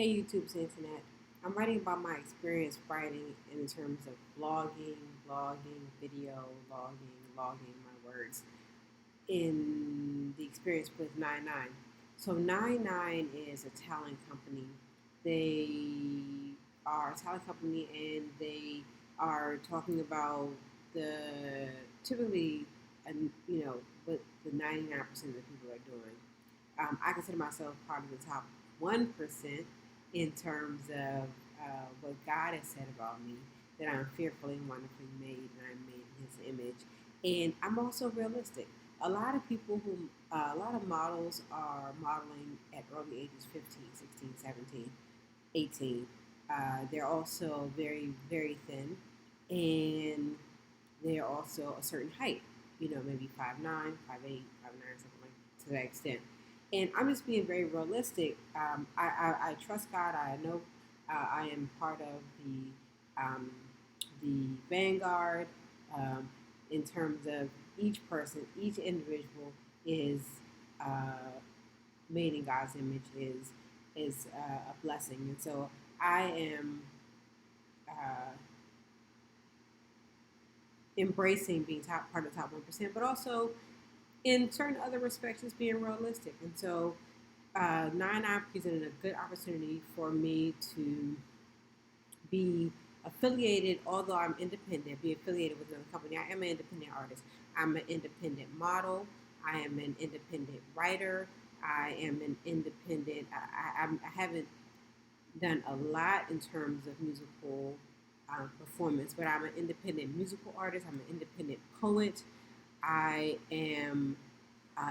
Hey YouTube's internet. I'm writing about my experience writing in terms of blogging, video, logging my words in the experience with Nine9. So Nine9 is a talent company. They are a talent company and they are talking about the typically, what the 99% of the people are doing. I consider myself part of the top 1% in terms of what God has said about me, that I'm fearfully and wonderfully made, and I'm made in His image. And I'm also realistic. A lot of models are modeling at early ages 15, 16, 17, 18. They're also very, very thin, and they're also a certain height, maybe 5'9", 5'8", 5'9", something like to that extent. And I'm just being very realistic. I trust God. I know I am part of the vanguard in terms of each person, each individual is uh, made in God's image is a blessing, and so I am uh, embracing being part of the top 1%, but also in certain other respects, it's being realistic. And so, Nine9 presented a good opportunity for me to be affiliated, although I'm independent, be affiliated with another company. I am an independent artist. I'm an independent model. I am an independent writer. I am an independent. I haven't done a lot in terms of musical performance, but I'm an independent musical artist. I'm an independent poet. I am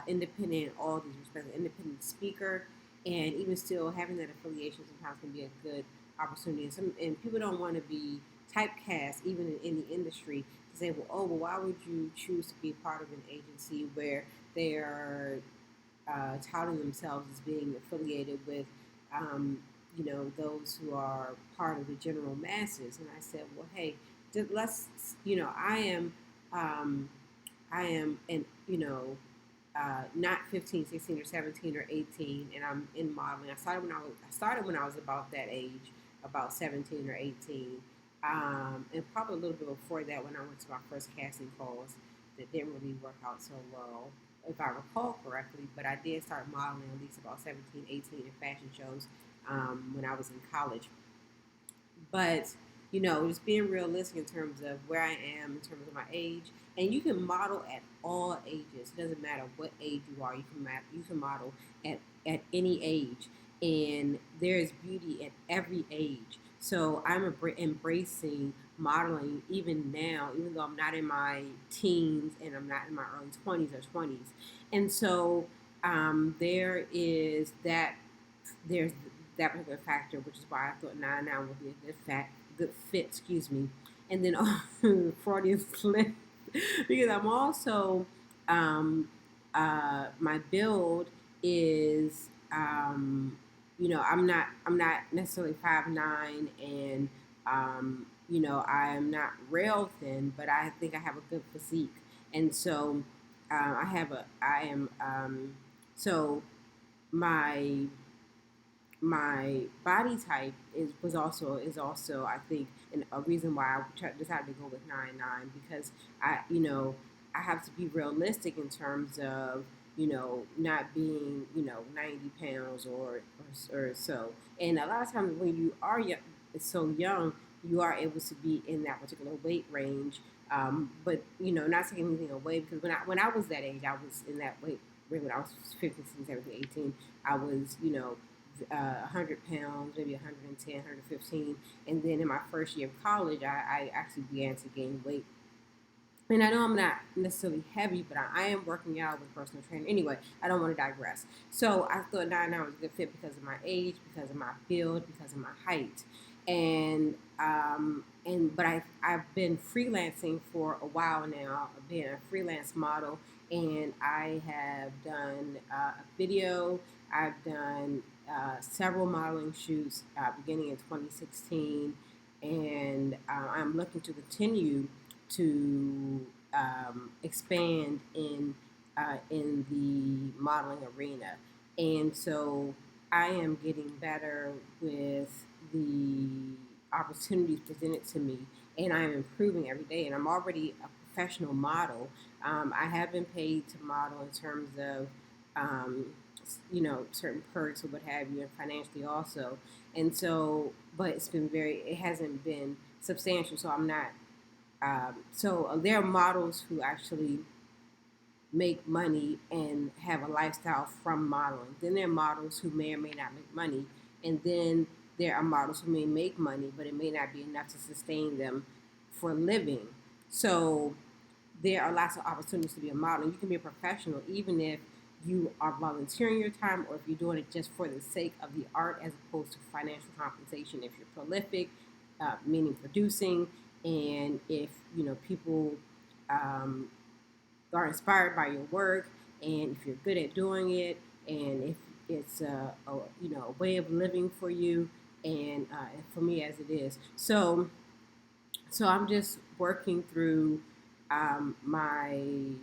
independent in all these respects, an independent speaker, and even still having that affiliation sometimes can be a good opportunity. And people don't want to be typecast, even in the industry, to say, well, why would you choose to be part of an agency where they are touting themselves as being affiliated with, those who are part of the general masses? And I said, well, hey, let's, um, I am, and not 15, 16, or 17 or 18, and I'm in modeling. I started when I was about that age, about 17 or 18, and probably a little bit before that when I went to my first casting calls that didn't really work out so well, if I recall correctly. But I did start modeling at least about 17, 18 in fashion shows when I was in college. But just being realistic in terms of where I am in terms of my age, and you can model at all ages. It doesn't matter what age you are. You can model at any age, and there is beauty at every age. So I'm embracing modeling even now, even though I'm not in my teens and I'm not in my early 20s or 20s. And so there's that particular factor, which is why I thought Nine9 would be a good fit. Excuse me. And then Freudian slip, because I'm also my build is I'm not necessarily 5'9", and I'm not rail thin, but I think I have a good physique, and so I am so my my body type is also I think a reason why decided to go with 9'9", because I have to be realistic in terms of not being 90 pounds or so, and a lot of times when you are so young, you are able to be in that particular weight range, but not taking anything away, because when I was that age, I was in that weight range when I was 15, 16, 17, 18. I was 100 pounds, maybe 110, 115. And then in my first year of college, I actually began to gain weight. And I know I'm not necessarily heavy, but I am working out with a personal trainer. Anyway, I don't want to digress. So I thought 9 was a good fit because of my age, because of my build, because of my height. But I've been freelancing for a while now. I've been a freelance model, and I have done a video. I've done several modeling shoots beginning in 2016, and I'm looking to continue to expand in the modeling arena. And so I am getting better with the opportunities presented to me, and I am improving every day. And I'm already a professional model. I have been paid to model in terms of, um, certain perks or what have you, and financially also. And so, but it hasn't been substantial. So I'm not. There are models who actually make money and have a lifestyle from modeling. Then there are models who may or may not make money, and then there are models who may make money, but it may not be enough to sustain them for a living. So there are lots of opportunities to be a model. You can be a professional even if you are volunteering your time or if you're doing it just for the sake of the art as opposed to financial compensation. If you're prolific, meaning producing, and if people um, are inspired by your work, and if you're good at doing it, and if it's a way of living for you, and for me as it is. So I'm just working through my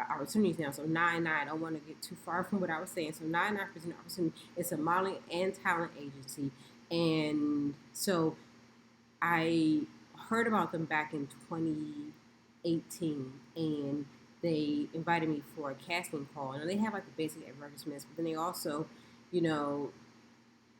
opportunities now. So Nine9, I don't want to get too far from what I was saying. So Nine9 Present Opportunity, it's a modeling and talent agency, and so I heard about them back in 2018, and they invited me for a casting call. And they have like the basic advertisements, but then they also, you know,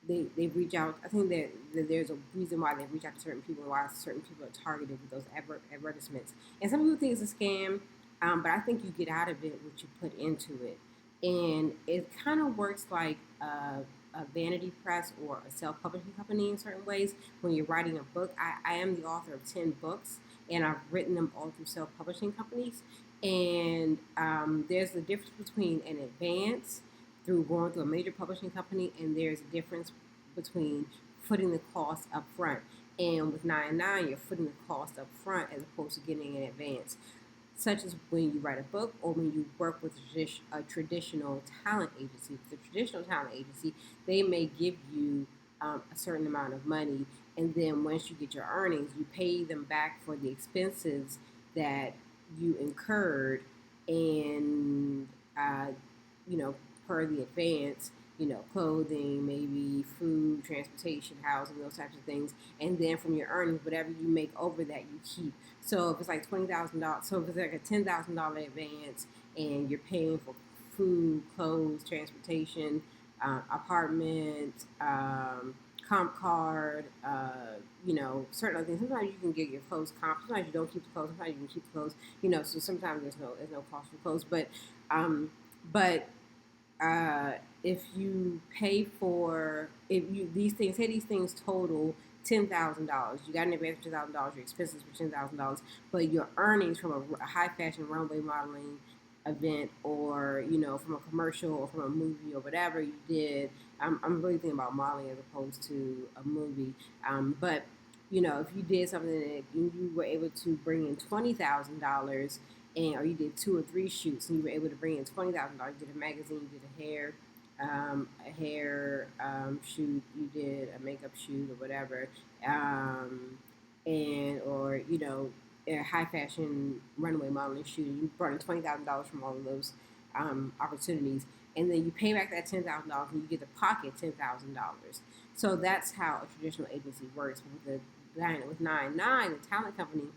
they reach out. I think that there's a reason why they reach out to certain people, and why certain people are targeted with those advertisements. And some people think it's a scam, but I think you get out of it what you put into it, and it kind of works like a vanity press or a self-publishing company in certain ways. When you're writing a book, I am the author of 10 books, and I've written them all through self-publishing companies. And there's the difference between an advance through going through a major publishing company, and there's a difference between footing the cost up front. And with Nine9, you're footing the cost up front as opposed to getting an advance, such as when you write a book or when you work with a traditional talent agency. The traditional talent agency, they may give you a certain amount of money, and then once you get your earnings, you pay them back for the expenses that you incurred, and uh, you know, per the advance, clothing, maybe food, transportation, housing, those types of things. And then from your earnings, whatever you make over that, you keep. So if it's like $20,000, so if it's like a $10,000 advance, and you're paying for food, clothes, transportation, apartment, comp card, certain other things. Sometimes you can get your clothes comp. Sometimes you don't keep the clothes. Sometimes you can keep the clothes. So sometimes there's no cost for clothes. But if you pay for if you these things total $10,000, you got an advance for $10,000, your expenses for $10,000, but your earnings from a high fashion runway modeling event, or from a commercial or from a movie or whatever you did. I'm really thinking about modeling as opposed to a movie, but if you did something that you were able to bring in $20,000, or you did 2 or 3 shoots and you were able to bring in $20,000. You did a magazine, you did a hair shoot, you did a makeup shoot or whatever, and or a high fashion runway modeling shoot. You brought in $20,000 from all of those opportunities, and then you pay back that $10,000 and you get to pocket $10,000. So that's how a traditional agency works. With Nine9, the talent company,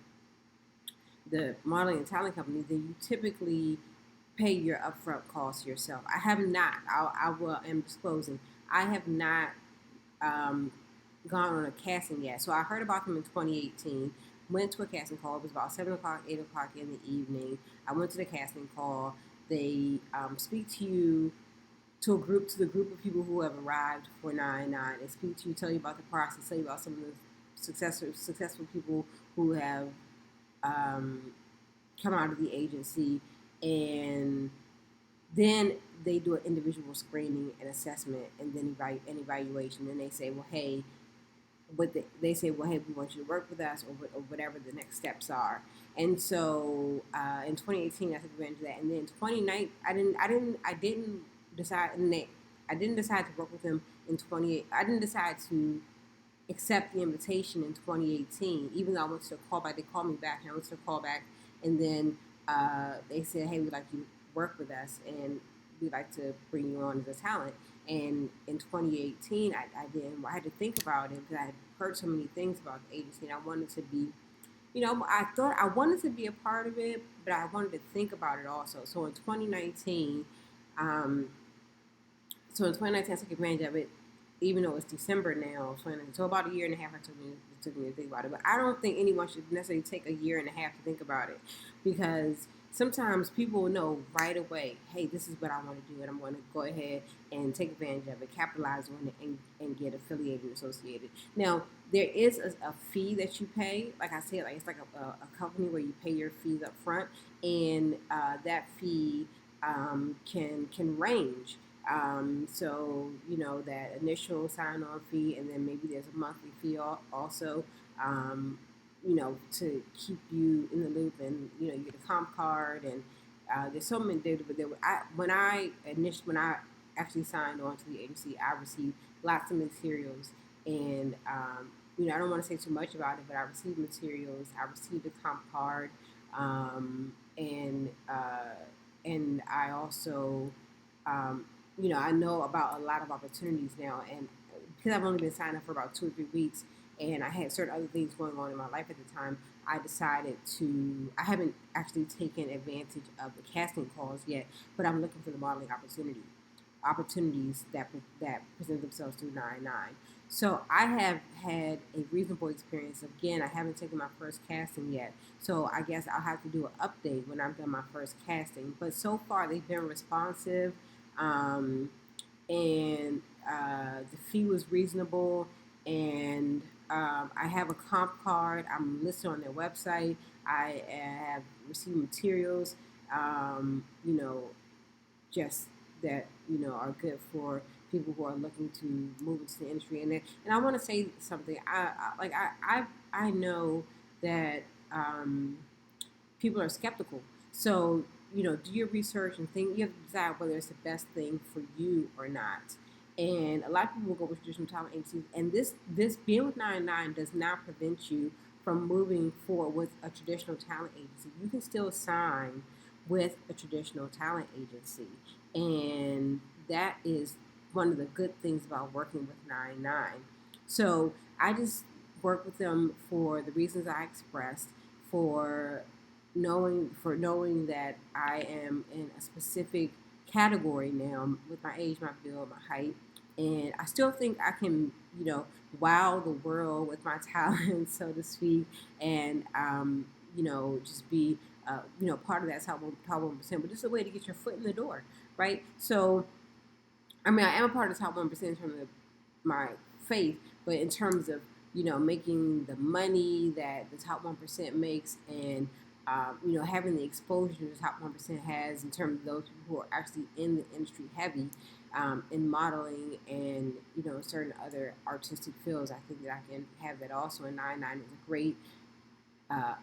the modeling and talent company, then you typically pay your upfront costs yourself. I have not. I'm disclosing. I have not gone on a casting yet. So I heard about them in 2018. Went to a casting call. It was about 7 o'clock, 8 o'clock in the evening. I went to the casting call. They speak to you to the group of people who have arrived for Nine9. They speak to you, tell you about the process, tell you about some of the successful people who have come out of the agency, and then they do an individual screening and assessment, and then an evaluation. And they say, well, hey, we want you to work with us, or whatever the next steps are. And so in 2018, I took advantage of that. And then in 2019, I didn't decide to work with them in 28. I didn't decide to accept the invitation in 2018, even though I went to a callback. They called me back, and I went to a callback, and then they said, hey, we'd like you to work with us, and we'd like to bring you on as a talent. And in 2018, I didn't. I had to think about it because I had heard so many things about the agency, and I wanted to be, I thought I wanted to be a part of it, but I wanted to think about it also. So in 2019, um, so in 2019, I took advantage of it, even though it's December now. So about a year and a half it took me to think about it. But I don't think anyone should necessarily take a year and a half to think about it, because sometimes people know right away, hey, this is what I want to do, and I'm going to go ahead and take advantage of it, capitalize on it, and get affiliated and associated. Now, there is a fee that you pay. Like I said, like it's like a company where you pay your fees up front, and that fee can range. So that initial sign-on fee, and then maybe there's a monthly fee also. To keep you in the loop, and you get a comp card, and there's so many. But when I actually signed on to the agency, I received lots of materials, and I don't want to say too much about it, but I received materials. I received a comp card, and I also I know about a lot of opportunities now, and because I've only been signed up for about 2 or 3 weeks, and I had certain other things going on in my life at the time, I decided to. I haven't actually taken advantage of the casting calls yet, but I'm looking for the modeling opportunities that present themselves through 9-9. So I have had a reasonable experience. Again, I haven't taken my first casting yet, so I guess I'll have to do an update when I've done my first casting. But so far, they've been responsive, um, and the fee was reasonable, and I have a comp card. I'm listed on their website. I have received materials. Um, you know, just that are good for people who are looking to move into the industry. And I want to say something. I know that people are skeptical. So do your research and think. You have to decide whether it's the best thing for you or not. And a lot of people will go with traditional talent agencies, and this being with 9-9 does not prevent you from moving forward with a traditional talent agency. You can still sign with a traditional talent agency, and that is one of the good things about working with 9-9. So I just work with them for the reasons I expressed, for knowing that I am in a specific category now with my age, my build, my height, and I still think I can, wow the world with my talent, so to speak, and just be, part of that top 1%. But just a way to get your foot in the door, right? So I mean, I am a part of the top 1% in terms of my faith, but in terms of making the money that the top 1% makes, and having the exposure the top 1% has in terms of those people who are actually in the industry heavy, in modeling and certain other artistic fields, I think that I can have that also. And 9-9 is a great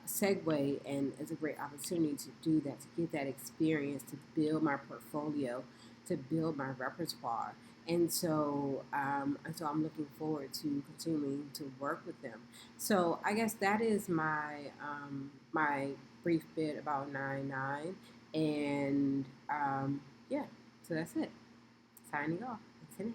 segue, and it's a great opportunity to do that, to get that experience, to build my portfolio, to build my repertoire. And so I'm looking forward to continuing to work with them. So I guess that is my brief bit about 9-9, and yeah, so that's it. Signing off. That's it.